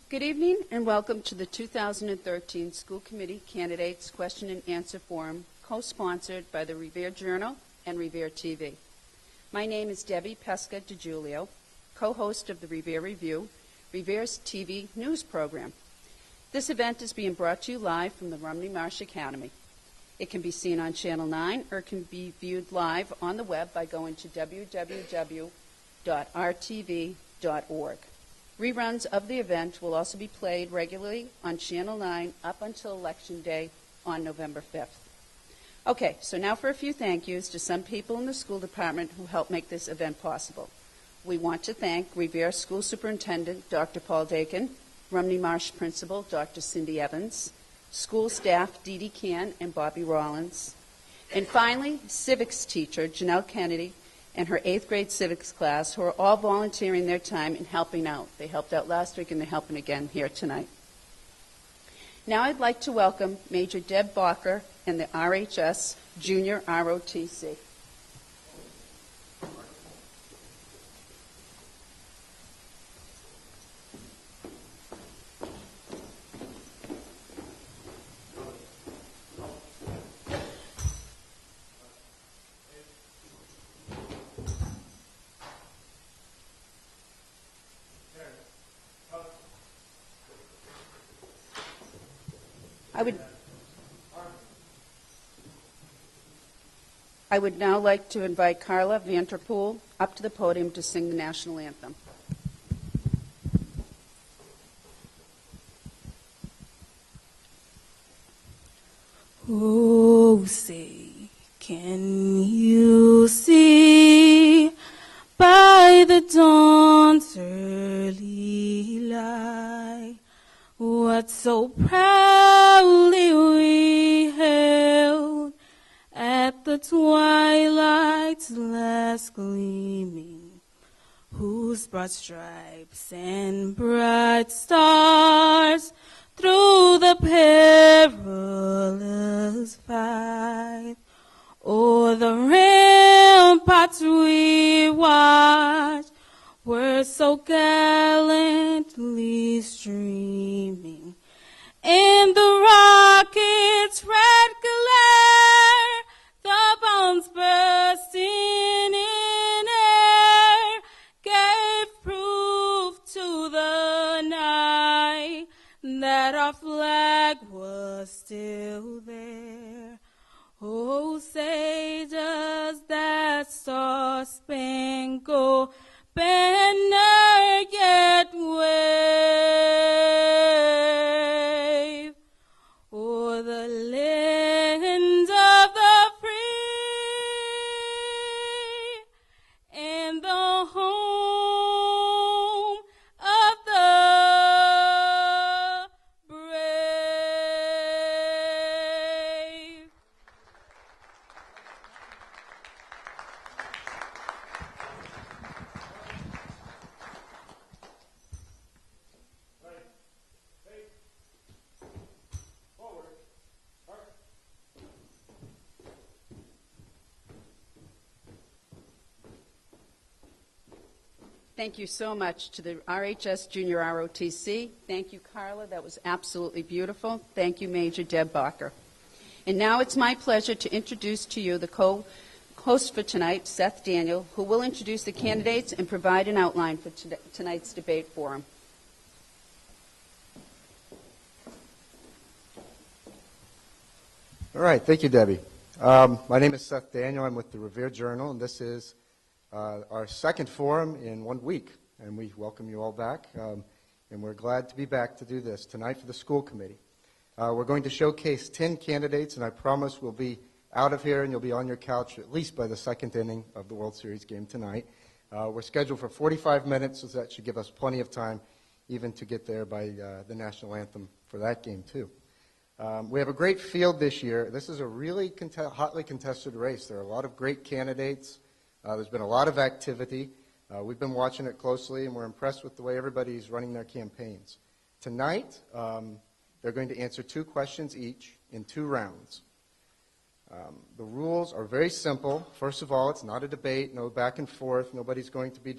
Good evening and welcome to the 2013 School Committee Candidates Question and Answer Forum, co-sponsored by the Revere Journal and Revere TV. My name is Debbie Pesca DiGiulio, co-host of the Revere Review, Revere's TV news program. This event is being brought to you live from the Rumney Marsh Academy. It can be seen on Channel 9 or can be viewed live on the web by going to www.rtv.org. Reruns of the event will also be played regularly on Channel 9 up until Election Day on November 5th. Okay, so now for a few thank yous to some people in the school department who helped make this event possible. We want to thank Revere School Superintendent Dr. Paul Dakin, Rumney Marsh Principal Dr. Cindy Evans, school staff Dee Dee Can and Bobby Rollins, and finally, civics teacher Janelle Kennedy and her 8th grade civics class, who are all volunteering their time and helping out. They helped out last week and they're helping again here tonight. Now I'd like to welcome Major Deb Barker and the RHS Junior ROTC. I would now like to invite Carla Vanterpool up to the podium to sing the national anthem. Oh, say, can you see by the dawn's early light what so proudly we held at the twilight's last gleaming, whose broad stripes and bright stars through the perilous fight o'er the ramparts we watched were so gallantly streaming, and the rocket's red glare, the bombs bursting in air, gave proof to the night that our flag was still there. Oh, say does that star-spangled banner yet wave o'er the land of the free and the home of the brave. Thank you so much to the RHS Junior ROTC. Thank you, Carla. That was absolutely beautiful. Thank you, Major Deb Barker. And now it's my pleasure to introduce to you the co-host for tonight, Seth Daniel, who will introduce the candidates and provide an outline for tonight's debate forum. All right, thank you, Debbie. My name is Seth Daniel. I'm with the Revere Journal, and this is our second forum in 1 week, and we welcome you all back, and we're glad to be back to do this tonight for the school committee. We're going to showcase 10 candidates, and I promise we'll be out of here and you'll be on your couch at least by the second inning of the World Series game tonight. We're scheduled for 45 minutes, so that should give us plenty of time even to get there by the national anthem for that game, too. We have a great field this year. This is a really hotly contested race. There are a lot of great candidates. There's been a lot of activity. We've been watching it closely, and we're impressed with the way everybody's running their campaigns. Tonight, they're going to answer 2 questions each in 2 rounds. The rules are very simple. First of all, it's not a debate, no back and forth. Nobody's going to be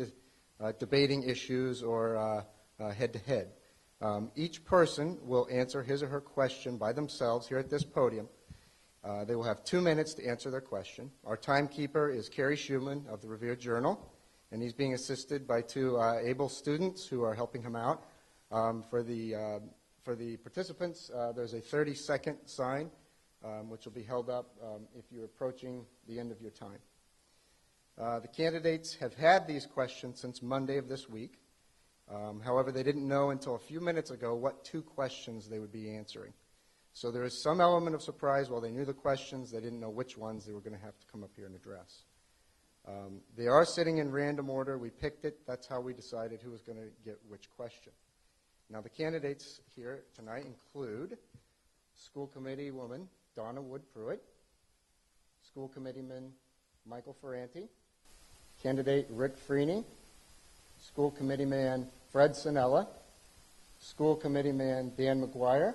debating issues or head-to-head. Each person will answer his or her question by themselves here at this podium. They will have 2 minutes to answer their question. Our timekeeper is Carrie Schumann of the Revere Journal, and he's being assisted by two able students who are helping him out. For the participants, there's a 30-second sign, which will be held up if you're approaching the end of your time. The candidates have had these questions since Monday of this week. However, they didn't know until a few minutes ago what two questions they would be answering. So there is some element of surprise. While they knew the questions, they didn't know which ones they were going to have to come up here and address. They are sitting in random order. We picked it. That's how we decided who was going to get which question. Now, the candidates here tonight include School Committee Woman Donna Wood Pruitt, School Committeeman Michael Ferranti, Candidate Rick Freeney, School Committeeman Fred Sinella, School Committeeman Dan McGuire,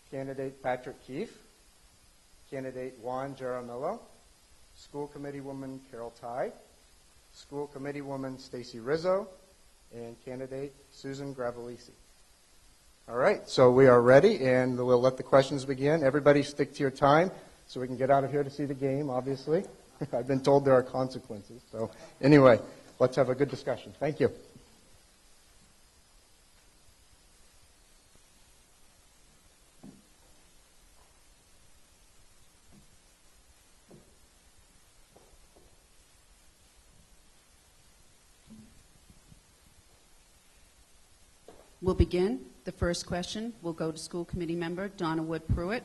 Candidate Patrick Keefe, Candidate Juan Jaramillo, School Committee Woman Carol Ty, School Committee Woman Stacy Rizzo, and Candidate Susan Gravelisi. All right, so we are ready, and we'll let the questions begin. Everybody stick to your time so we can get out of here to see the game, obviously. I've been told there are consequences. So anyway, let's have a good discussion. Thank you. We'll begin. The first question will go to School Committee Member Donna Wood Pruitt.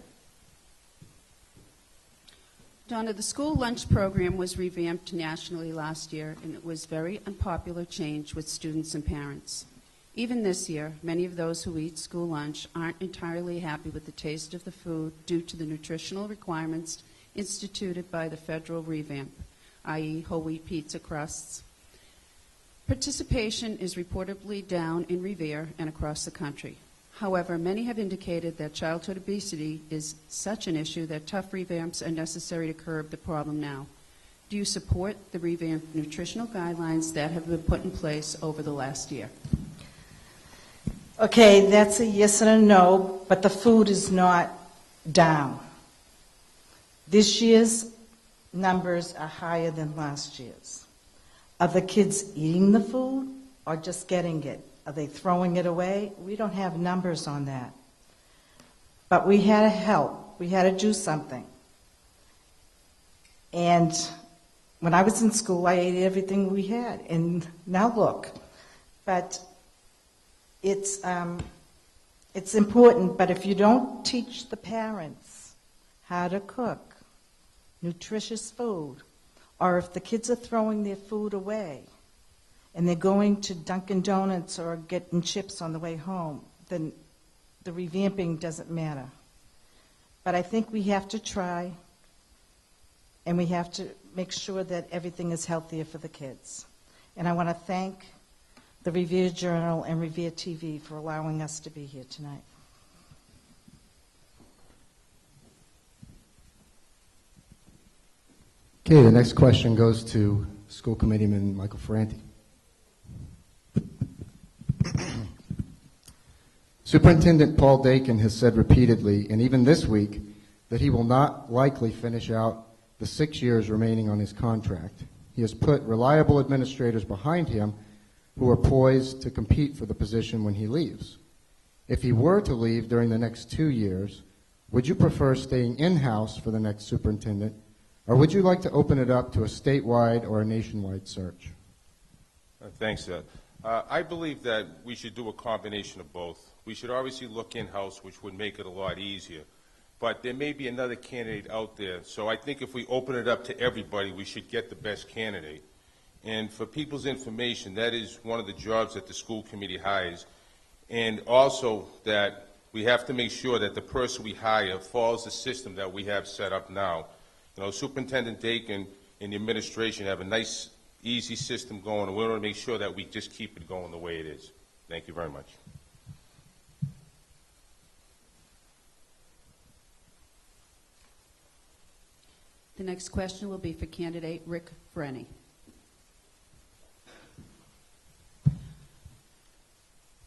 Donna, the school lunch program was revamped nationally last year, and it was a very unpopular change with students and parents. Even this year, many of those who eat school lunch aren't entirely happy with the taste of the food due to the nutritional requirements instituted by the federal revamp, i.e. whole wheat pizza crusts. Participation is reportedly down in Revere and across the country. However, many have indicated that childhood obesity is such an issue that tough revamps are necessary to curb the problem now. Do you support the revamped nutritional guidelines that have been put in place over the last year? Okay, that's a yes and a no, but the food is not down. This year's numbers are higher than last year's. Are the kids eating the food or just getting it? Are they throwing it away? We don't have numbers on that. But we had to help. We had to do something. And when I was in school, I ate everything we had. And now look. But it's important. But if you don't teach the parents how to cook nutritious food, or if the kids are throwing their food away, and they're going to Dunkin' Donuts or getting chips on the way home, then the revamping doesn't matter. But I think we have to try, and we have to make sure that everything is healthier for the kids. And I want to thank the Revere Journal and Revere TV for allowing us to be here tonight. Okay, the next question goes to School Committeeman Michael Ferranti. Superintendent Paul Dakin has said repeatedly, and even this week, that he will not likely finish out the 6 years remaining on his contract. He has put reliable administrators behind him who are poised to compete for the position when he leaves. If he were to leave during the next 2 years, would you prefer staying in-house for the next superintendent, or would you like to open it up to a statewide or a nationwide search? Thanks, Seth. I believe that we should do a combination of both. We should obviously look in-house, which would make it a lot easier. But there may be another candidate out there. So I think if we open it up to everybody, we should get the best candidate. And for people's information, that is one of the jobs that the school committee hires. And also that we have to make sure that the person we hire follows the system that we have set up now. You know, Superintendent Dakin and the administration have a nice, easy system going, and we want to make sure that we just keep it going the way it is. Thank you very much. The next question will be for candidate Rick Freeney.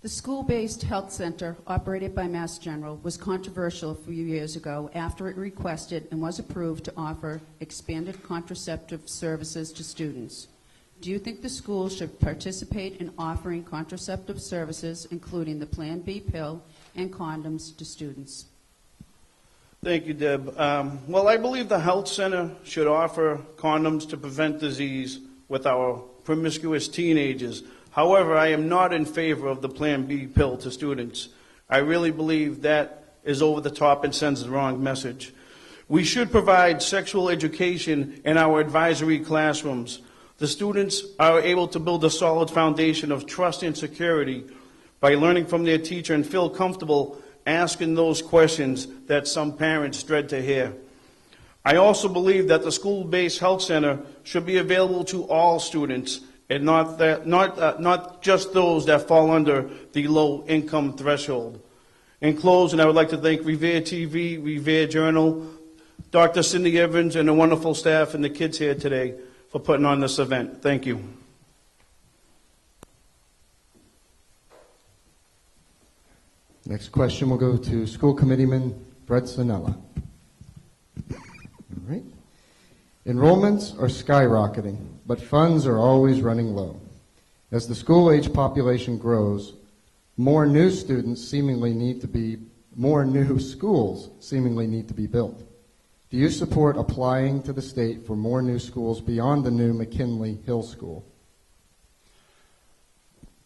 The school-based health center operated by Mass General was controversial a few years ago after it requested and was approved to offer expanded contraceptive services to students. Do you think the school should participate in offering contraceptive services, including the Plan B pill and condoms, to students? Thank you, Deb. Well, I believe the health center should offer condoms to prevent disease with our promiscuous teenagers. However, I am not in favor of the Plan B pill to students. I really believe that is over the top and sends the wrong message. We should provide sexual education in our advisory classrooms. The students are able to build a solid foundation of trust and security by learning from their teacher and feel comfortable asking those questions that some parents dread to hear. I also believe that the school-based health center should be available to all students and not just those that fall under the low-income threshold. In closing, I would like to thank Revere TV, Revere Journal, Dr. Cindy Evans, and the wonderful staff and the kids here today for putting on this event. Thank you. Next question will go to School Committeeman Brett Sanella. All right. Enrollments are skyrocketing, but funds are always running low. As the school-age population grows, more new schools seemingly need to be built. Do you support applying to the state for more new schools beyond the new McKinley Hill School?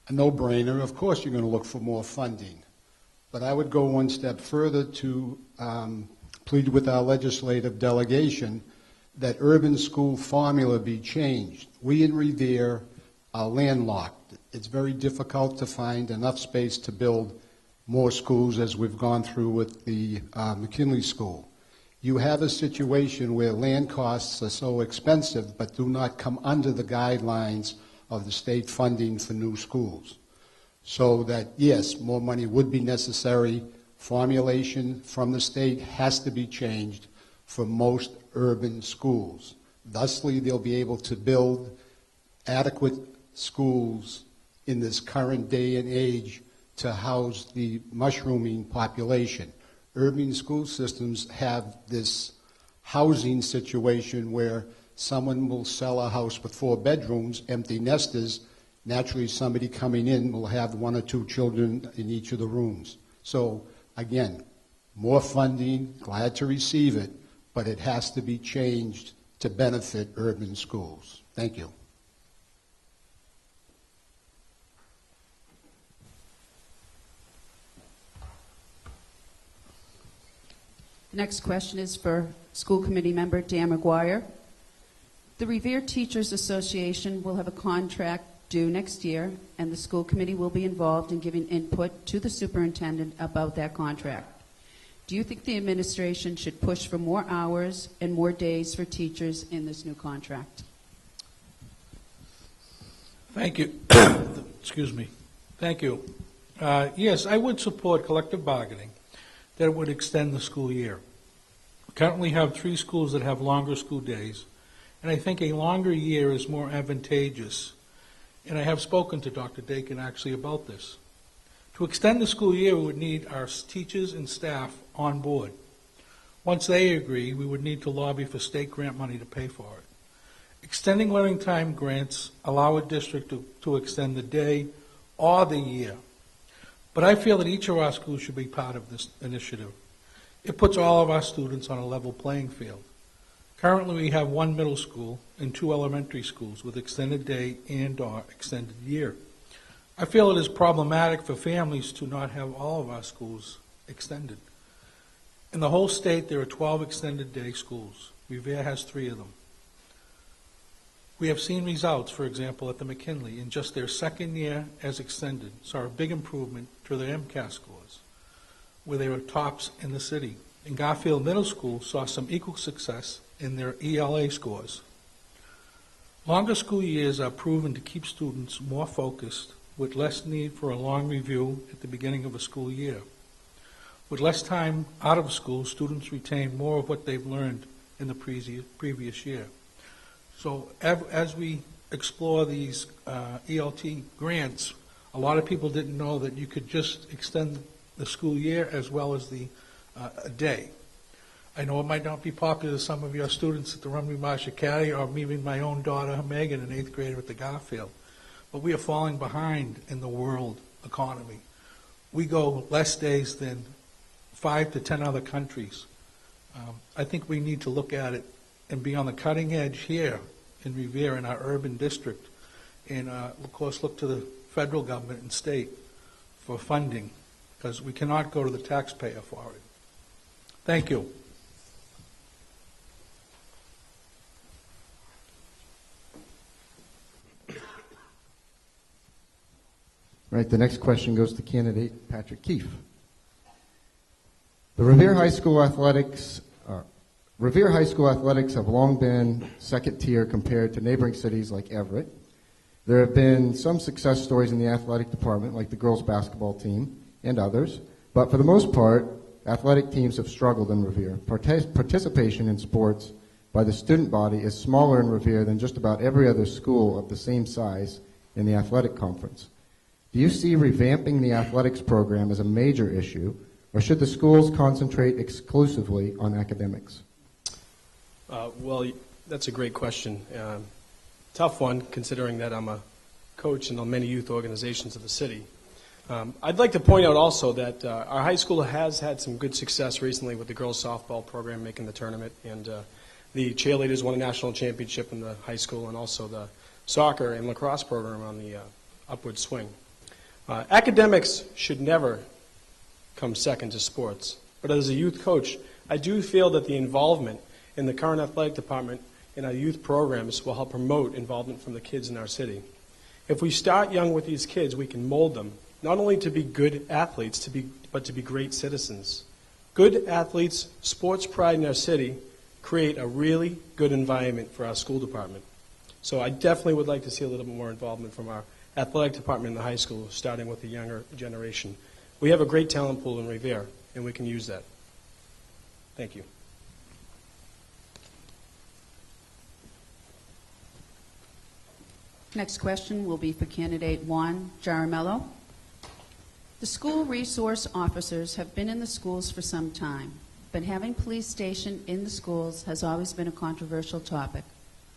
A no-brainer. Of course you're going to look for more funding. But I would go one step further to plead with our legislative delegation that urban school formula be changed. We in Revere are landlocked. It's very difficult to find enough space to build more schools as we've gone through with the McKinley School. You have a situation where land costs are so expensive but do not come under the guidelines of the state funding for new schools. So that, yes, more money would be necessary. Formulation from the state has to be changed for most urban schools. Thusly, they'll be able to build adequate schools in this current day and age to house the mushrooming population. Urban school systems have this housing situation where someone will sell a house with 4 bedrooms, empty nesters. Naturally, somebody coming in will have 1 or 2 children in each of the rooms. So, again, more funding, glad to receive it, but it has to be changed to benefit urban schools. Thank you. The next question is for School Committee Member Dan McGuire. The Revere Teachers Association will have a contract due next year, and the school committee will be involved in giving input to the superintendent about that contract. Do you think the administration should push for more hours and more days for teachers in this new contract? Thank you. Excuse me. Thank you. Yes, I would support collective bargaining that would extend the school year. We currently have 3 schools that have longer school days, and I think a longer year is more advantageous. And I have spoken to Dr. Dakin actually about this. To extend the school year, we would need our teachers and staff on board. Once they agree, we would need to lobby for state grant money to pay for it. Extending learning time grants allow a district to extend the day or the year. But I feel that each of our schools should be part of this initiative. It puts all of our students on a level playing field. Currently, we have 1 middle school and 2 elementary schools with extended day and/or extended year. I feel it is problematic for families to not have all of our schools extended. In the whole state, there are 12 extended day schools. Revere has 3 of them. We have seen results, for example, at the McKinley, in just their second year as extended, saw a big improvement to their MCAS scores, where they were tops in the city. And Garfield Middle School saw some equal success in their ELA scores. Longer school years are proven to keep students more focused with less need for a long review at the beginning of a school year. With less time out of school, students retain more of what they've learned in the previous year. So as we explore these ELT grants, A lot of people didn't know that you could just extend the school year as well as the a day. I know it might not be popular to some of your students at the Rumney Marsh Academy, or even my own daughter, Megan, an 8th grader at the Garfield. But we are falling behind in the world economy. We go less days than 5 to 10 other countries. I think we need to look at it and be on the cutting edge here in Revere, in our urban district, and of course look to the federal government and state for funding, because we cannot go to the taxpayer for it. Thank you. Right, the next question goes to candidate Patrick Keefe. The Revere High School athletics have long been second tier compared to neighboring cities like Everett. There have been some success stories in the athletic department, like the girls basketball team and others, but for the most part, athletic teams have struggled in Revere. Participation in sports by the student body is smaller in Revere than just about every other school of the same size in the athletic conference. Do you see revamping the athletics program as a major issue, or should the schools concentrate exclusively on academics? Well, that's a great question. Tough one, considering that I'm a coach in many youth organizations of the city. I'd like to point out also that our high school has had some good success recently with the girls softball program making the tournament, and the cheerleaders won a national championship in the high school, and also the soccer and lacrosse program on the upward swing. Academics should never come second to sports, but as a youth coach, I do feel that the involvement in the current athletic department in our youth programs will help promote involvement from the kids in our city. If we start young with these kids, we can mold them not only to be good athletes, but to be great citizens. Good athletes, sports pride in our city, create a really good environment for our school department. So I definitely would like to see a little bit more involvement from our athletic department in the high school, starting with the younger generation. We have a great talent pool in Revere, and we can use that. Thank you. Next question will be for candidate Juan Jaramello. The school resource officers have been in the schools for some time, but having police stationed in the schools has always been a controversial topic.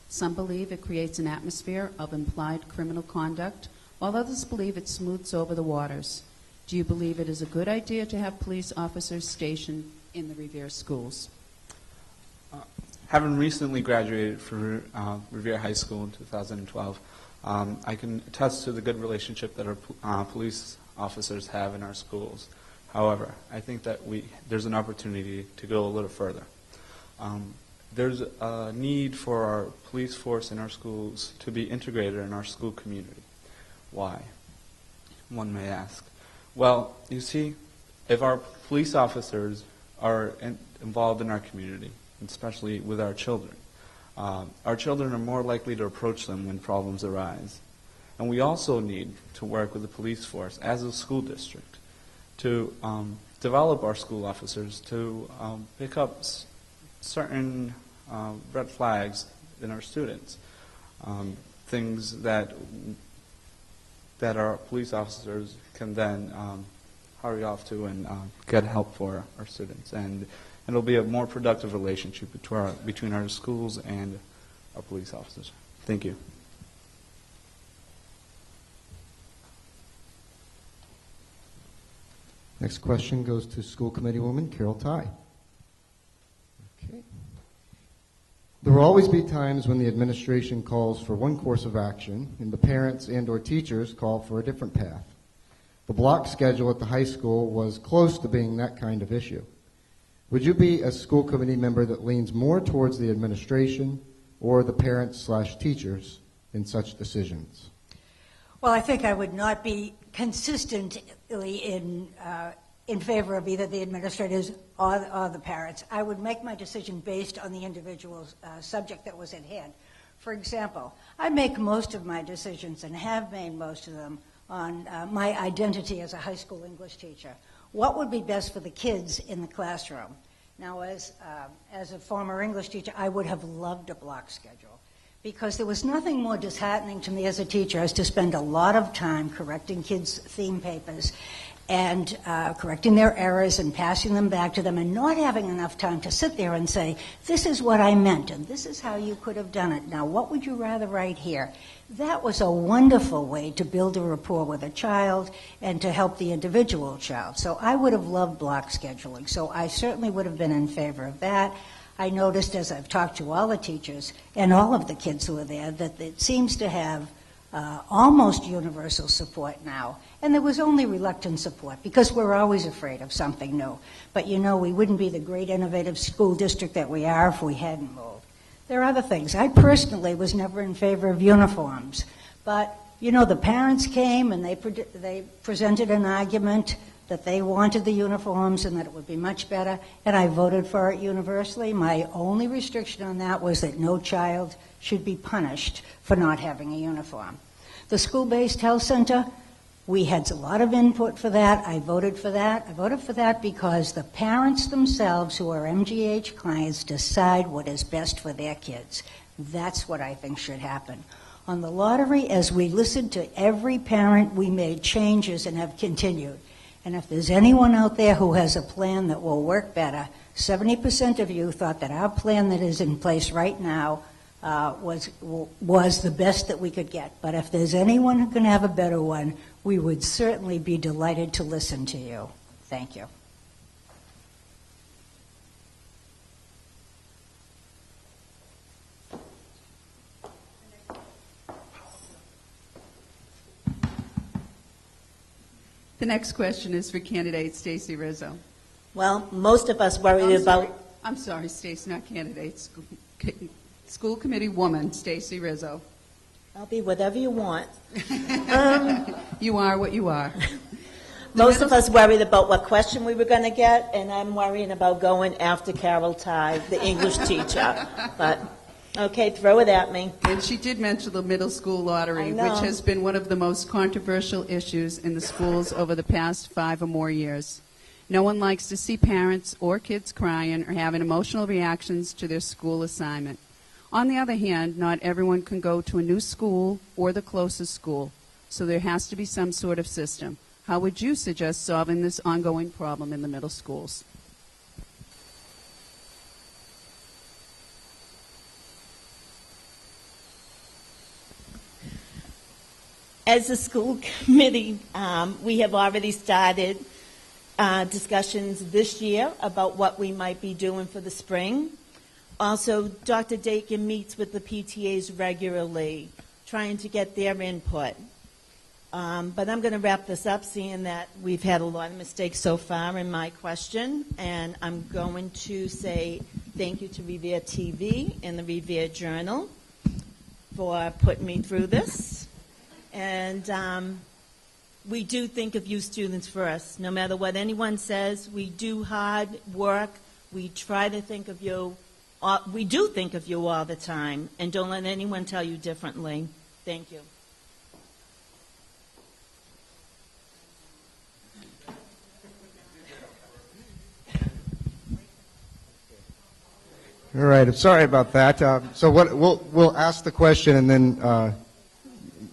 Some believe it creates an atmosphere of implied criminal conduct, while others believe it smooths over the waters. Do you believe it is a good idea to have police officers stationed in the Revere schools? Having recently graduated from Revere High School in 2012, I can attest to the good relationship that our police officers have in our schools. However, I think that there's an opportunity to go a little further. There's a need for our police force in our schools to be integrated in our school community. Why? One may ask. Well, you see, if our police officers are involved in our community, especially with our children are more likely to approach them when problems arise. And we also need to work with the police force as a school district to develop our school officers to pick up certain red flags in our students, things that our police officers can then hurry off to and get help for our students. And it'll be a more productive relationship between our schools and our police officers. Thank you. Next question goes to School Committee Woman Carol Tighe. Okay. There will always be times when the administration calls for one course of action and the parents and or teachers call for a different path. The block schedule at the high school was close to being that kind of issue. Would you be a school committee member that leans more towards the administration or the parents/teachers in such decisions? Well, I think I would not be consistently in favor of either the administrators or the parents. I would make my decision based on the individual subject that was at hand. For example, I make most of my decisions and have made most of them on my identity as a high school English teacher. What would be best for the kids in the classroom? Now, as a former English teacher, I would have loved a block schedule because there was nothing more disheartening to me as a teacher as to spend a lot of time correcting kids' theme papers and correcting their errors and passing them back to them and not having enough time to sit there and say, this is what I meant and this is how you could have done it. Now, what would you rather write here? That was a wonderful way to build a rapport with a child and to help the individual child. So I would have loved block scheduling. So I certainly would have been in favor of that. I noticed as I've talked to all the teachers and all of the kids who are there that it seems to have almost universal support now. And there was only reluctant support because we're always afraid of something new. But you know, we wouldn't be the great innovative school district that we are if we hadn't moved. There are other things. I personally was never in favor of uniforms. But, you know, the parents came and they presented an argument that they wanted the uniforms and that it would be much better, and I voted for it universally. My only restriction on that was that no child should be punished for not having a uniform. The school-based health center, we had a lot of input for that. I voted for that. I voted for that because the parents themselves who are MGH clients decide what is best for their kids. That's what I think should happen. On the lottery, as we listened to every parent, we made changes and have continued. And if there's anyone out there who has a plan that will work better, 70% of you thought that our plan that is in place right now was the best that we could get. But if there's anyone who can have a better one, we would certainly be delighted to listen to you. Thank you. The next question is for candidate Stacy Rizzo. Well, most of us worried about... I'm sorry, Stacy, not candidate. School committee woman, Stacy Rizzo. I'll be whatever you want. You are what you are. Most of us worried about what question we were going to get, and I'm worrying about going after Carol Ty, the English teacher. But, okay, throw it at me. And she did mention the middle school lottery, which has been one of the most controversial issues in the schools over the past 5 or more years. No one likes to see parents or kids crying or having emotional reactions to their school assignment. On the other hand, not everyone can go to a new school or the closest school, so there has to be some sort of system. How would you suggest solving this ongoing problem in the middle schools? As a school committee, we have already started discussions this year about what we might be doing for the spring. Also, Dr. Dakin meets with the PTAs regularly, trying to get their input. But I'm going to wrap this up, seeing that we've had a lot of mistakes so far in my question, and I'm going to say thank you to Revere TV and the Revere Journal for putting me through this. And we do think of you students first. No matter what anyone says, we do hard work. We try to think of you. We do think of you all the time, and don't let anyone tell you differently. Thank you. All right, I'm sorry about that. So we'll ask the question and then, and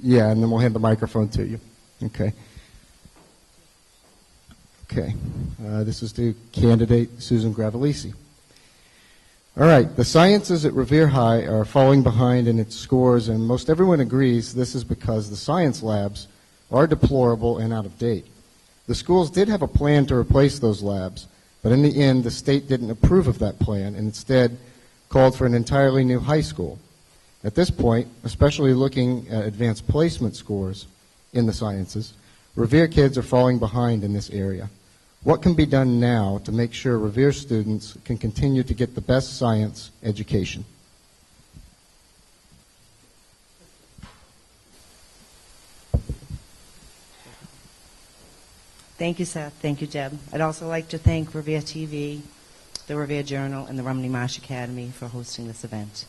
then we'll hand the microphone to you. Okay. Okay. This is to candidate Susan Gravelisi. All right, the sciences at Revere High are falling behind in its scores, and most everyone agrees this is because the science labs are deplorable and out of date. The schools did have a plan to replace those labs, but in the end, the state didn't approve of that plan and instead called for an entirely new high school. At this point, especially looking at advanced placement scores in the sciences, Revere kids are falling behind in this area. What can be done now to make sure Revere students can continue to get the best science education? Thank you, Seth. Thank you, Deb. I'd also like to thank Revere TV, the Revere Journal, and the Romney Marsh Academy for hosting this event.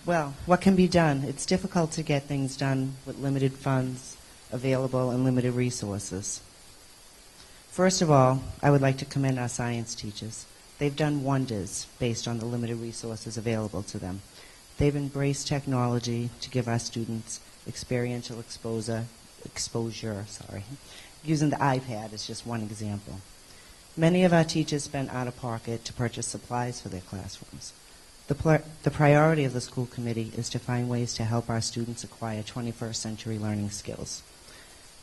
Well, what can be done? It's difficult to get things done with limited funds available and limited resources. First of all, I would like to commend our science teachers. They've done wonders based on the limited resources available to them. They've embraced technology to give our students experiential exposure, using the iPad is just one example. Many of our teachers spend out of pocket to purchase supplies for their classrooms. The priority of the school committee is to find ways to help our students acquire 21st century learning skills.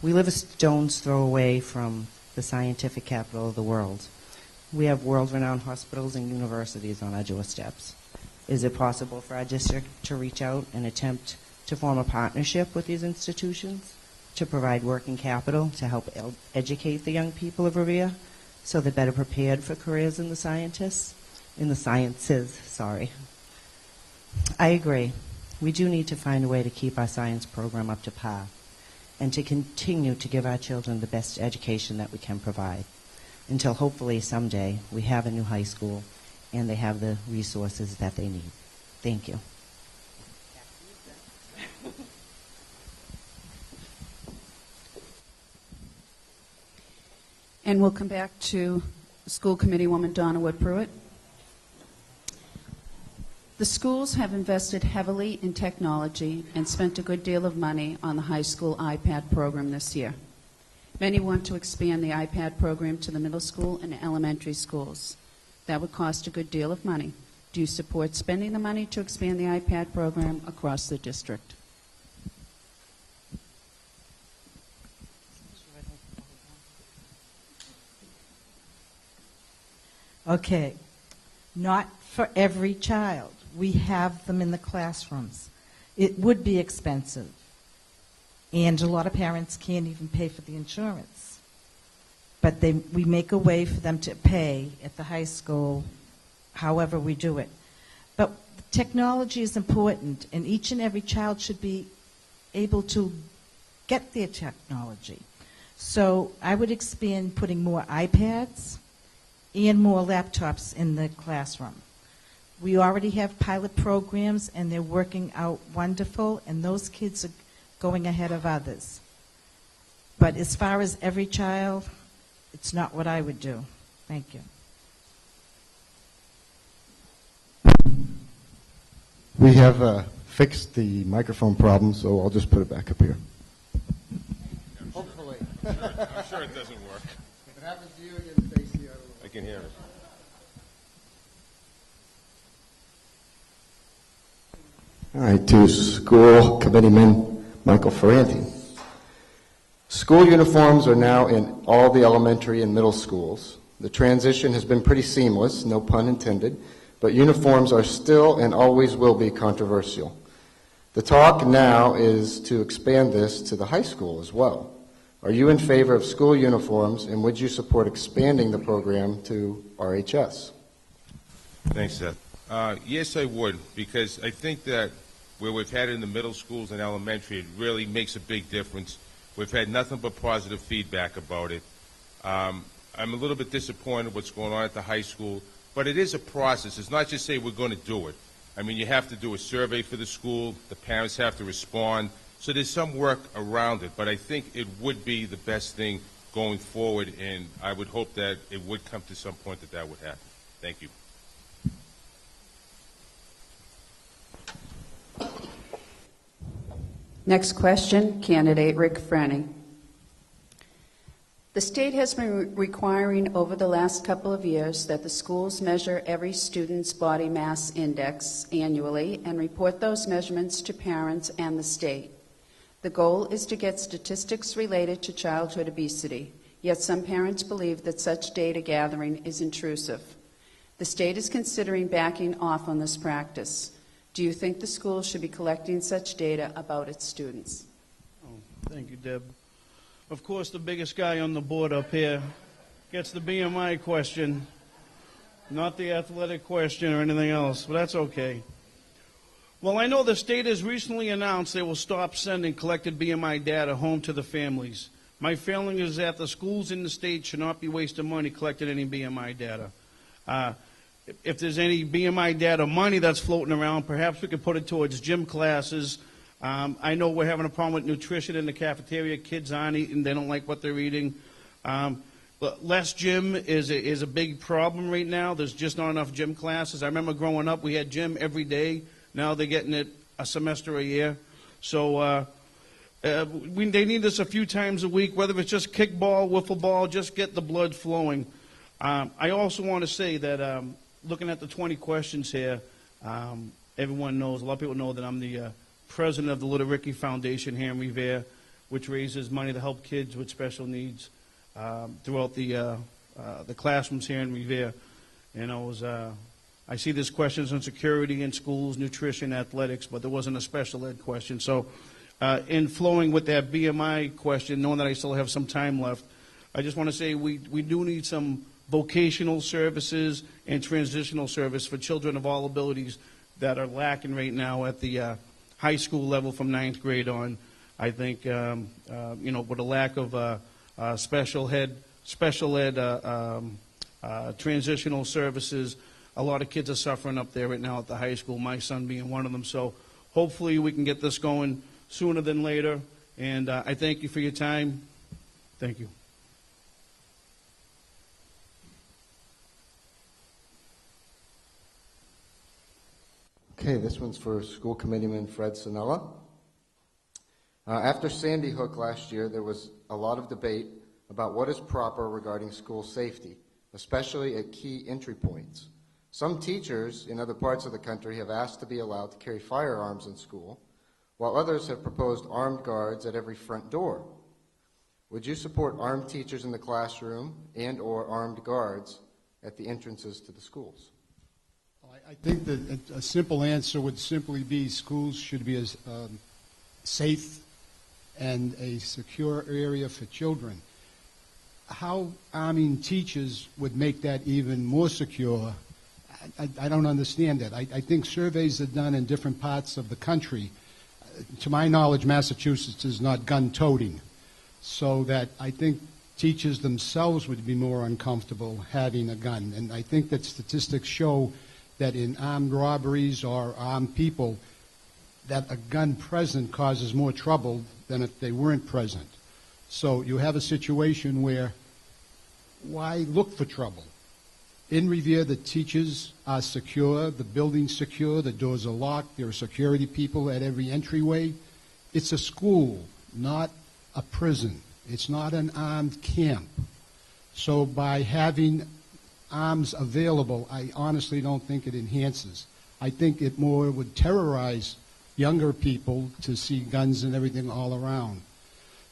We live a stone's throw away from the scientific capital of the world. We have world-renowned hospitals and universities on our doorsteps. Is it possible for our district to reach out and attempt to form a partnership with these institutions to provide working capital to help educate the young people of Revere so they're better prepared for careers in the sciences? I agree. We do need to find a way to keep our science program up to par and to continue to give our children the best education that we can provide until hopefully someday we have a new high school and they have the resources that they need. Thank you. And we'll come back to School Committee Woman Donna Wood Pruitt. The schools have invested heavily in technology and spent a good deal of money on the high school iPad program this year. Many want to expand the iPad program to the middle school and elementary schools. That would cost a good deal of money. Do you support spending the money to expand the iPad program across the district? Okay, not for every child. We have them in the classrooms. It would be expensive, and a lot of parents can't even pay for the insurance. But we make a way for them to pay at the high school, however we do it. But technology is important, and each and every child should be able to get their technology. So I would expand putting more iPads and more laptops in the classroom. We already have pilot programs, and they're working out wonderful, and those kids are going ahead of others. But as far as every child, it's not what I would do. Thank you. We have fixed the microphone problem, so I'll just put it back up here. Hopefully. I'm sure it doesn't work. If it happens to you, you're going to face the other way. I can hear it. All right, to School Committeeman Michael Ferranti. School uniforms are now in all the elementary and middle schools. The transition has been pretty seamless, no pun intended, but uniforms are still and always will be controversial. The talk now is to expand this to the high school as well. Are you in favor of school uniforms, and would you support expanding the program to RHS? Thanks, Seth. Yes, I would, because I think that where we've had it in the middle schools and elementary, it really makes a big difference. We've had nothing but positive feedback about it. I'm a little bit disappointed what's going on at the high school, but it is a process. It's not just say we're going to do it. I mean, you have to do a survey for the school. The parents have to respond. So there's some work around it, but I think it would be the best thing going forward, and I would hope that it would come to some point that that would happen. Thank you. Next question, candidate Rick Franny. The state has been requiring over the last couple of years that the schools measure every student's body mass index annually and report those measurements to parents and the state. The goal is to get statistics related to childhood obesity, yet some parents believe that such data gathering is intrusive. The state is considering backing off on this practice. Do you think the school should be collecting such data about its students? Oh, thank you, Deb. Of course, the biggest guy on the board up here gets the BMI question, not the athletic question or anything else, but that's okay. Well, I know the state has recently announced they will stop sending collected BMI data home to the families. My feeling is that the schools in the state should not be wasting money collecting any BMI data. If there's any BMI data money that's floating around, perhaps we could put it towards gym classes. I know we're having a problem with nutrition in the cafeteria. Kids aren't eating. They don't like what they're eating. Less gym is a big problem right now. There's just not enough gym classes. I remember growing up, we had gym every day. Now they're getting it a semester a year. So they need us a few times a week, whether it's just kickball, wiffle ball, just get the blood flowing. I also want to say that looking at the 20 questions here, everyone knows, a lot of people know that I'm the president of the Little Ricky Foundation here in Revere, which raises money to help kids with special needs throughout the classrooms here in Revere. And I see there's questions on security in schools, nutrition, athletics, but there wasn't a special ed question. So in flowing with that BMI question, knowing that I still have some time left, I just want to say we do need some vocational services and transitional service for children of all abilities that are lacking right now at the high school level from 9th grade on. I think, with a lack of special ed, transitional services, a lot of kids are suffering up there right now at the high school, my son being one of them. So hopefully we can get this going sooner than later. And I thank you for your time. Thank you. Okay, this one's for School Committeeman Fred Sanella. After Sandy Hook last year, there was a lot of debate about what is proper regarding school safety, especially at key entry points. Some teachers in other parts of the country have asked to be allowed to carry firearms in school, while others have proposed armed guards at every front door. Would you support armed teachers in the classroom and/or armed guards at the entrances to the schools? I think that a simple answer would simply be schools should be as safe and a secure area for children. How arming teachers would make that even more secure, I don't understand that. I think surveys are done in different parts of the country. To my knowledge, Massachusetts is not gun-toting, so that I think teachers themselves would be more uncomfortable having a gun. And I think that statistics show that in armed robberies or armed people, that a gun present causes more trouble than if they weren't present. So you have a situation where, why look for trouble? In Revere, the teachers are secure, the building's secure, the doors are locked, there are security people at every entryway. It's a school, not a prison. It's not an armed camp. So by having arms available, I honestly don't think it enhances. I think it more would terrorize younger people to see guns and everything all around.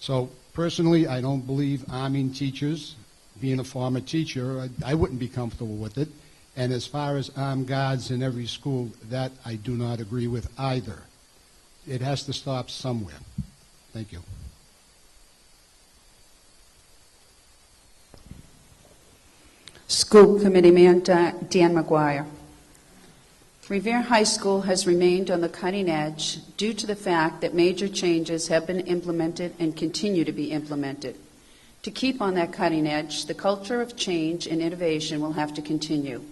So personally, I don't believe arming teachers. Being a former teacher, I wouldn't be comfortable with it. And as far as armed guards in every school, that I do not agree with either. It has to stop somewhere. Thank you. School Committeeman Dan McGuire. Revere High School has remained on the cutting edge due to the fact that major changes have been implemented and continue to be implemented. To keep on that cutting edge, the culture of change and innovation will have to continue.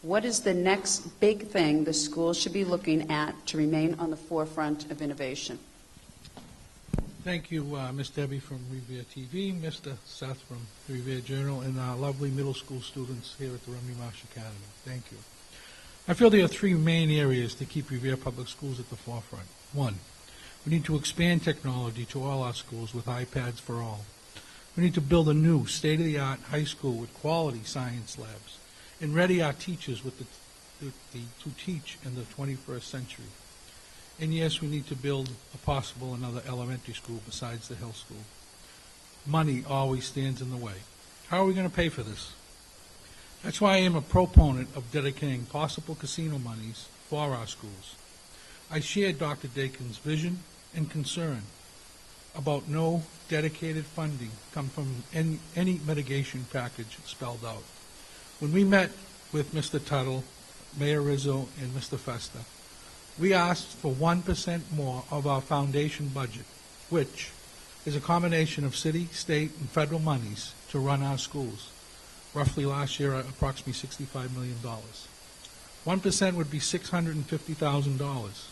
What is the next big thing the school should be looking at to remain on the forefront of innovation? Thank you, Ms. Debbie from Revere TV, Mr. Seth from the Revere Journal, and our lovely middle school students here at the Rumney Marsh Academy. Thank you. I feel there are three main areas to keep Revere Public Schools at the forefront. One, we need to expand technology to all our schools with iPads for all. We need to build a new state-of-the-art high school with quality science labs and ready our teachers with to teach in the 21st century. And yes, we need to build a possible another elementary school besides the Hill School. Money always stands in the way. How are we going to pay for this? That's why I am a proponent of dedicating possible casino monies for our schools. I share Dr. Dakin's vision and concern about no dedicated funding come from any mitigation package spelled out. When we met with Mr. Tuttle, Mayor Rizzo, and Mr. Festa, we asked for 1% more of our foundation budget, which is a combination of city, state, and federal monies to run our schools. Roughly last year, approximately $65 million. 1% would be $650,000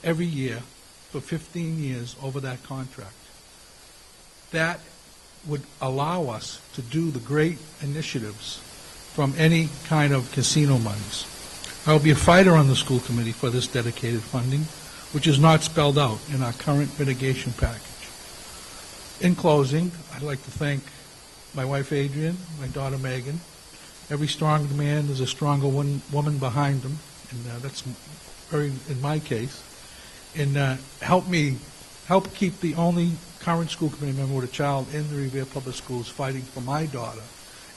every year for 15 years over that contract. That would allow us to do the great initiatives from any kind of casino monies. I will be a fighter on the school committee for this dedicated funding, which is not spelled out in our current mitigation package. In closing, I'd like to thank my wife Adrian, my daughter Megan. Every strong man is a stronger woman behind him, and that's very in my case. And help keep the only current school committee member with a child in the Revere Public Schools fighting for my daughter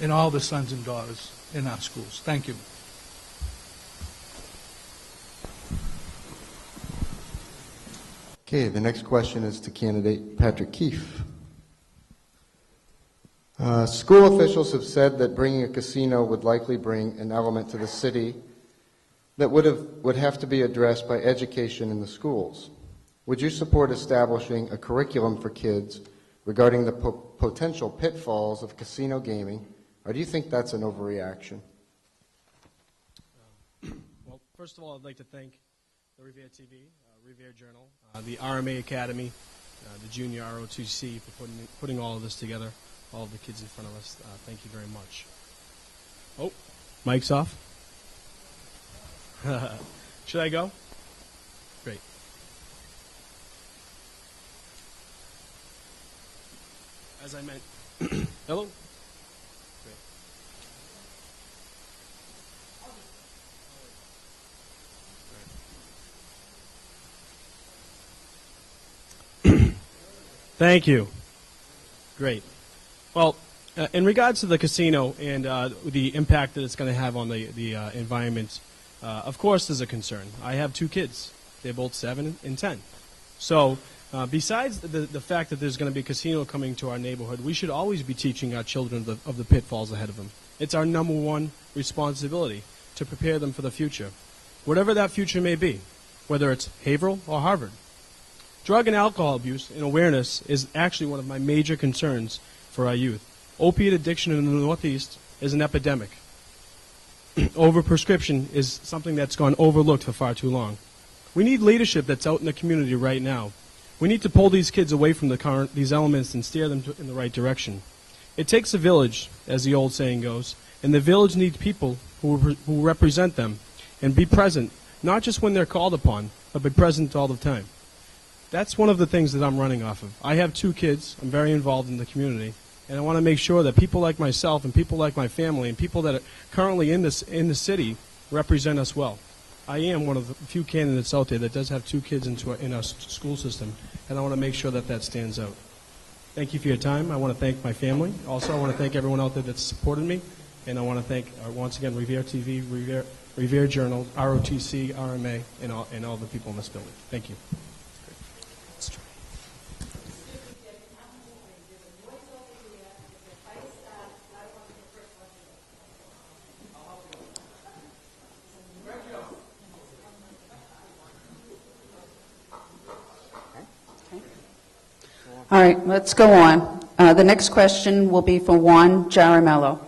and all the sons and daughters in our schools. Thank you. Okay, the next question is to candidate Patrick Keefe. School officials have said that bringing a casino would likely bring an element to the city that would have to be addressed by education in the schools. Would you support establishing a curriculum for kids regarding the potential pitfalls of casino gaming, or do you think that's an overreaction? Well, first of all, I'd like to thank the Revere TV, Revere Journal, the RMA Academy, the Junior ROTC for putting all of this together, all of the kids in front of us. Thank you very much. Oh, mic's off. Should I go? Great. As I meant, hello? Great. Thank you. Great. Well, in regards to the casino and the impact that it's going to have on the environment, of course there's a concern. I have two kids. They're both 7 and 10. So besides the fact that there's going to be a casino coming to our neighborhood, we should always be teaching our children of the pitfalls ahead of them. It's our number one responsibility to prepare them for the future, whatever that future may be, whether it's Haverhill or Harvard. Drug and alcohol abuse and awareness is actually one of my major concerns for our youth. Opiate addiction in the Northeast is an epidemic. Overprescription is something that's gone overlooked for far too long. We need leadership that's out in the community right now. We need to pull these kids away from these elements and steer them in the right direction. It takes a village, as the old saying goes, and the village needs people who represent them and be present, not just when they're called upon, but be present all the time. That's one of the things that I'm running off of. I have 2 kids. I'm very involved in the community. And I want to make sure that people like myself and people like my family and people that are currently in the city represent us well. I am one of the few candidates out there that does have 2 kids in our school system, and I want to make sure that stands out. Thank you for your time. I want to thank my family. Also, I want to thank everyone out there that's supported me, and I want to thank, once again, Revere TV, Revere Journal, ROTC, RMA, and all the people in this building. Thank you. All right, let's go on. The next question will be for Juan Jaramello.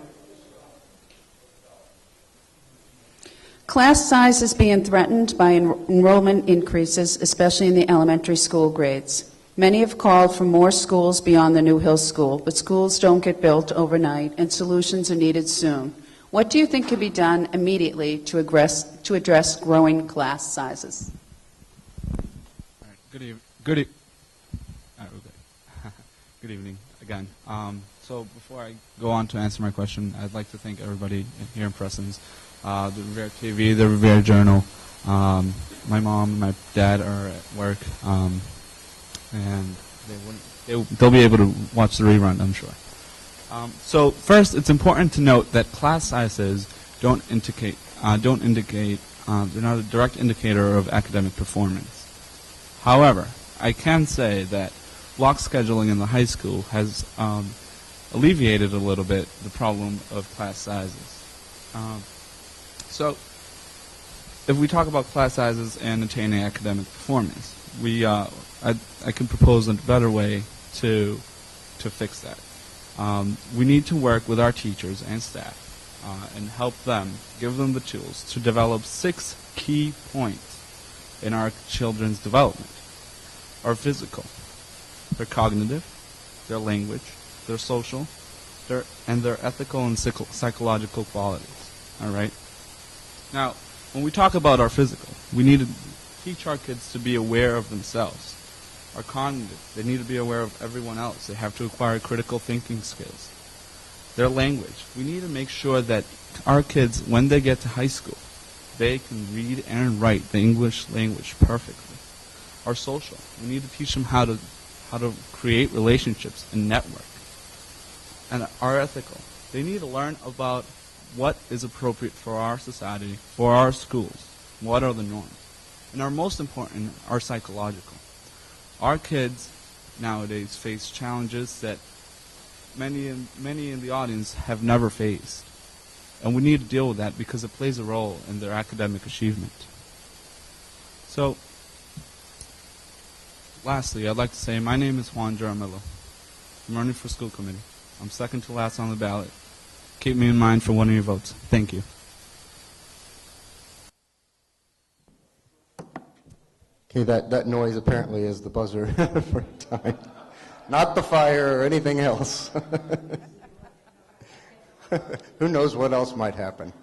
Class size is being threatened by enrollment increases, especially in the elementary school grades. Many have called for more schools beyond the New Hill School, but schools don't get built overnight, and solutions are needed soon. What do you think can be done immediately to address growing class sizes? All right, Good evening again. So before I go on to answer my question, I'd like to thank everybody here in presence, the Revere TV, the Revere Journal. My mom and my dad are at work, and they'll be able to watch the rerun, I'm sure. So first, it's important to note that class sizes don't indicate they're not a direct indicator of academic performance. However, I can say that block scheduling in the high school has alleviated a little bit the problem of class sizes. So if we talk about class sizes and attaining academic performance, I can propose a better way to fix that. We need to work with our teachers and staff and help them, give them the tools to develop 6 key points in our children's development. Our physical, their cognitive, their language, their social, and their ethical and psychological qualities. All right. Now, When we talk about our physical, we need to teach our kids to be aware of themselves. Our cognitive, they need to be aware of everyone else. They have to acquire critical thinking skills. Their language, we need to make sure that our kids, when they get to high school, they can read and write the English language perfectly. Our social, we need to teach them how to create relationships and network. And our ethical, they need to learn about what is appropriate for our society, for our schools, what are the norms. And our most important, our psychological. Our kids nowadays face challenges that many in the audience have never faced. And we need to deal with that because it plays a role in their academic achievement. So, lastly, I'd like to say my name is Juan Jaramillo. I'm running for school committee. I'm second to last on the ballot. Keep me in mind for one of your votes. Thank you. Okay, that noise apparently is the buzzer for time. Not the fire or anything else. Who knows what else might happen?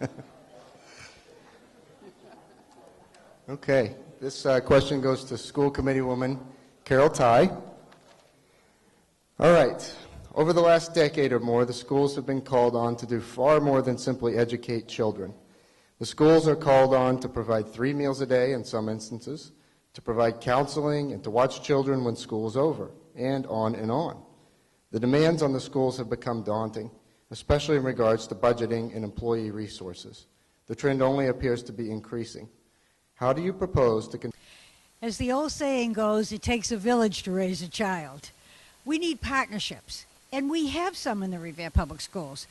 Okay, this question goes to School Committee Woman Carol Tighe. All right. Over the last decade or more, the schools have been called on to do far more than simply educate children. The schools are called on to provide 3 meals a day in some instances, to provide counseling, and to watch children when school is over, and on and on. The demands on the schools have become daunting, especially in regards to budgeting and employee resources. The trend only appears to be increasing. How do you propose to... As the old saying goes, it takes a village to raise a child. We need partnerships, and we have some in the Revere Public Schools.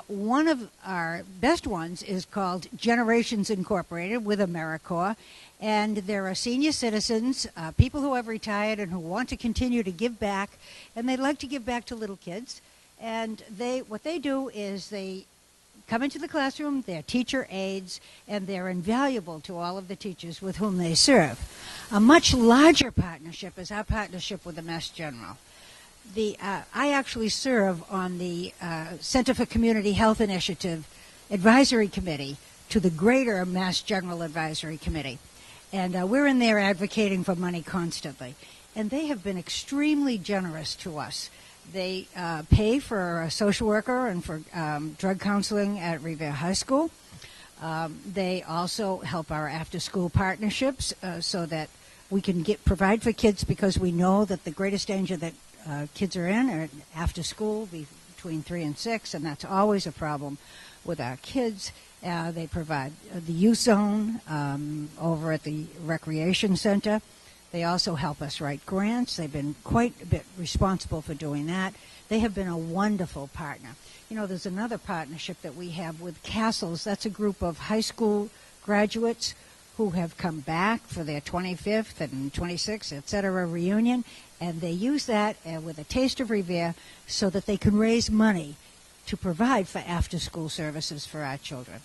One of our best ones is called Generations Incorporated with AmeriCorps, and there are senior citizens, people who have retired and who want to continue to give back, and they'd like to give back to little kids. And what they do is they come into the classroom, they're teacher aides, and they're invaluable to all of the teachers with whom they serve. A much larger partnership is our partnership with the Mass General. I actually serve on the Center for Community Health Initiative Advisory Committee to the greater Mass General Advisory Committee. And we're in there advocating for money constantly. And they have been extremely generous to us. They pay for a social worker and for drug counseling at Revere High School. They also help our after-school partnerships so that we can provide for kids, because we know that the greatest danger that kids are in are after school between 3 and 6, and that's always a problem with our kids. They provide the youth zone over at the recreation center. They also help us write grants. They've been quite a bit responsible for doing that. They have been a wonderful partner. You know, there's another partnership that we have with Castles. That's a group of high school graduates who have come back for their 25th and 26th, et cetera, reunion, and they use that with a taste of Revere so that they can raise money to provide for after-school services for our children.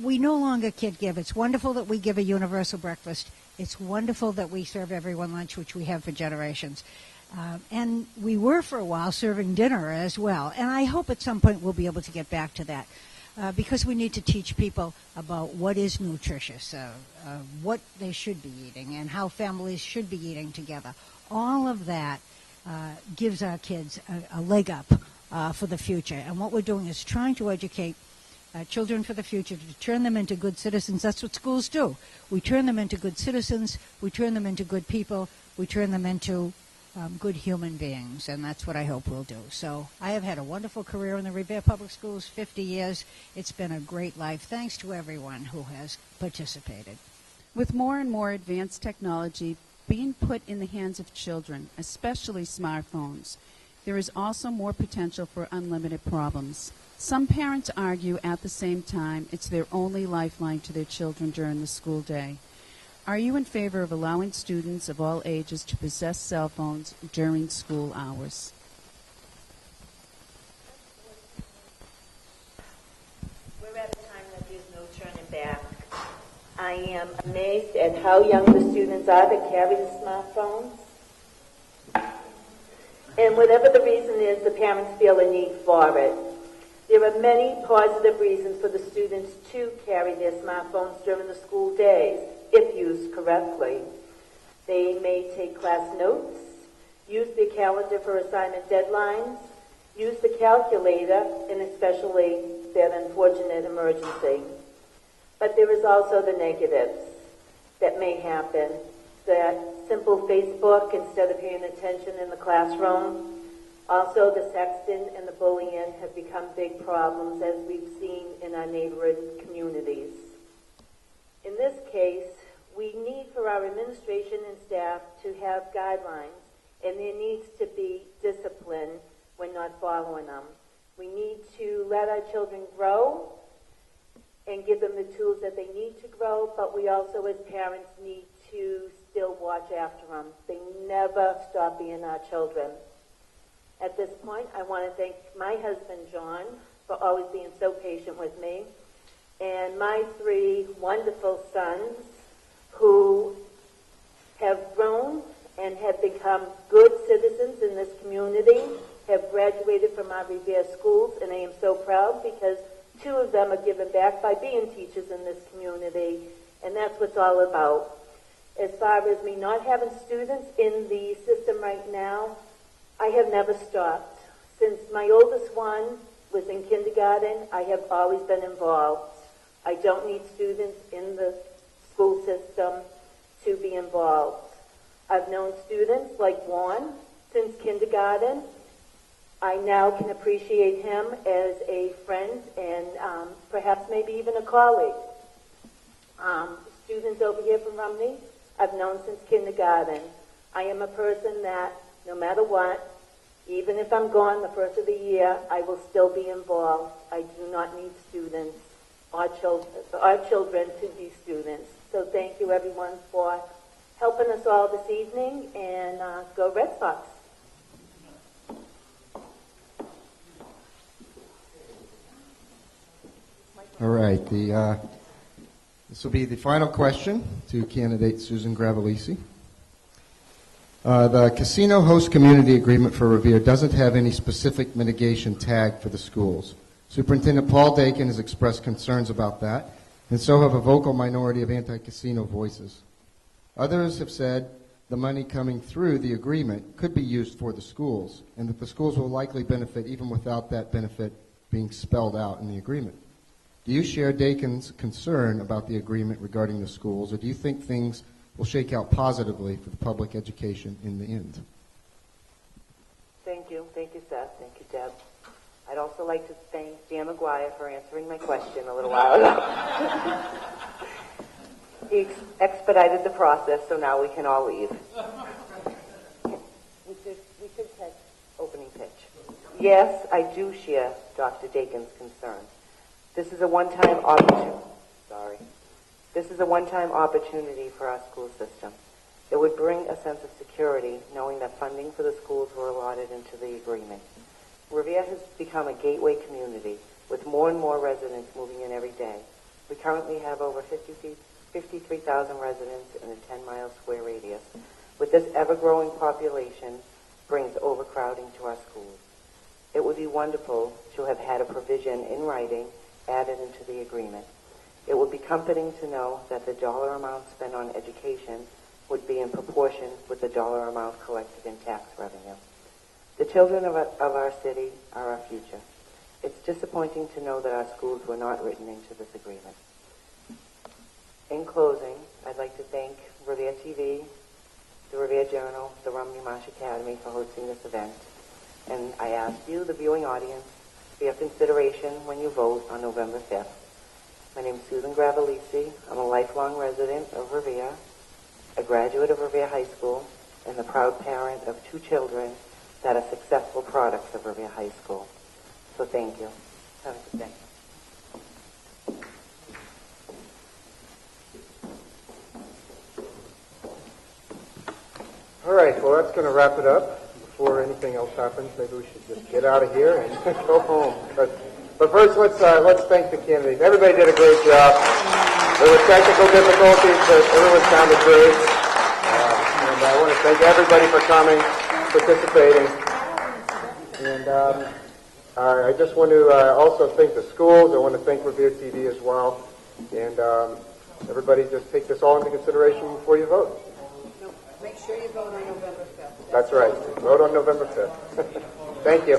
We no longer kid give. It's wonderful that we give a universal breakfast. It's wonderful that we serve everyone lunch, which we have for generations. And we were for a while serving dinner as well. And I hope at some point we'll be able to get back to that because we need to teach people about what is nutritious, what they should be eating, and how families should be eating together. All of that gives our kids a leg up for the future. And what we're doing is trying to educate children for the future, to turn them into good citizens. That's what schools do. We turn them into good citizens. We turn them into good people. We turn them into good human beings, and that's what I hope we'll do. So I have had a wonderful career in the Revere Public Schools, 50 years. It's been a great life. Thanks to everyone who has participated. With more and more advanced technology being put in the hands of children, especially smartphones, there is also more potential for unlimited problems. Some parents argue at the same time it's their only lifeline to their children during the school day. Are you in favor of allowing students of all ages to possess cell phones during school hours? We're at a time that there's no turning back. I am amazed at how young the students are that carry the smartphones. And whatever the reason is, the parents feel a need for it. There are many positive reasons for the students to carry their smartphones during the school days, if used correctly. They may take class notes, use their calendar for assignment deadlines, use the calculator in especially that unfortunate emergency. But there is also the negatives that may happen, that simple Facebook instead of paying attention in the classroom. Also, the sexting and the bullying have become big problems, as we've seen in our neighborhood communities. In this case, we need for our administration and staff to have guidelines, and there needs to be discipline when not following them. We need to let our children grow and give them the tools that they need to grow, but we also as parents need to still watch after them. They never stop being our children. At this point, I want to thank my husband, John, for always being so patient with me, and my 3 wonderful sons who have grown and have become good citizens in this community, have graduated from our Revere schools, and I am so proud because 2 of them are given back by being teachers in this community, and that's what it's all about. As far as me not having students in the system right now, I have never stopped. Since my oldest one was in kindergarten, I have always been involved. I don't need students in the school system to be involved. I've known students like Juan since kindergarten. I now can appreciate him as a friend and perhaps maybe even a colleague. Students over here from Rumney, I've known since kindergarten. I am a person that, no matter what, even if I'm gone the first of the year, I will still be involved. I do not need students or children to be students. So thank you, everyone, for helping us all this evening, and go Red Sox. All right. This will be the final question to candidate Susan Gravelisi. The casino host community agreement for Revere doesn't have any specific mitigation tag for the schools. Superintendent Paul Dakin has expressed concerns about that, and so have a vocal minority of anti-casino voices. Others have said the money coming through the agreement could be used for the schools, and that the schools will likely benefit even without that benefit being spelled out in the agreement. Do you share Dakin's concern about the agreement regarding the schools, or do you think things will shake out positively for the public education in the end? Thank you, Seth. Thank you, Deb. I'd also like to thank Dan McGuire for answering my question a little while ago. He expedited the process, so now we can all leave. We could catch opening pitch. Yes, I do share Dr. Dakin's concerns. This is a one-time opportunity. This is a one-time opportunity for our school system. It would bring a sense of security knowing that funding for the schools were allotted into the agreement. Revere has become a gateway community with more and more residents moving in every day. We currently have over 53,000 residents in a 10-mile square radius. With this ever-growing population brings overcrowding to our schools. It would be wonderful to have had a provision in writing added into the agreement. It would be comforting to know that the dollar amount spent on education would be in proportion with the dollar amount collected in tax revenue. The children of our city are our future. It's disappointing to know that our schools were not written into this agreement. In closing, I'd like to thank Revere TV, the Revere Journal, the Rumney Marsh Academy for hosting this event. And I ask you, the viewing audience, for your consideration when you vote on November 5th. My name is Susan Gravelisi. I'm a lifelong resident of Revere, a graduate of Revere High School, and the proud parent of 2 children that are successful products of Revere High School. So thank you. Have a good day. All right, well, that's going to wrap it up. Before anything else happens, maybe we should just get out of here and go home. But first, let's thank the candidates. Everybody did a great job. There were technical difficulties, but everyone sounded great. And I want to thank everybody for coming, participating. And I just want to also thank the schools. I want to thank Revere TV as well. And everybody just take this all into consideration before you vote. Make sure you vote on November 5th. That's right. Vote on November 5th. Thank you.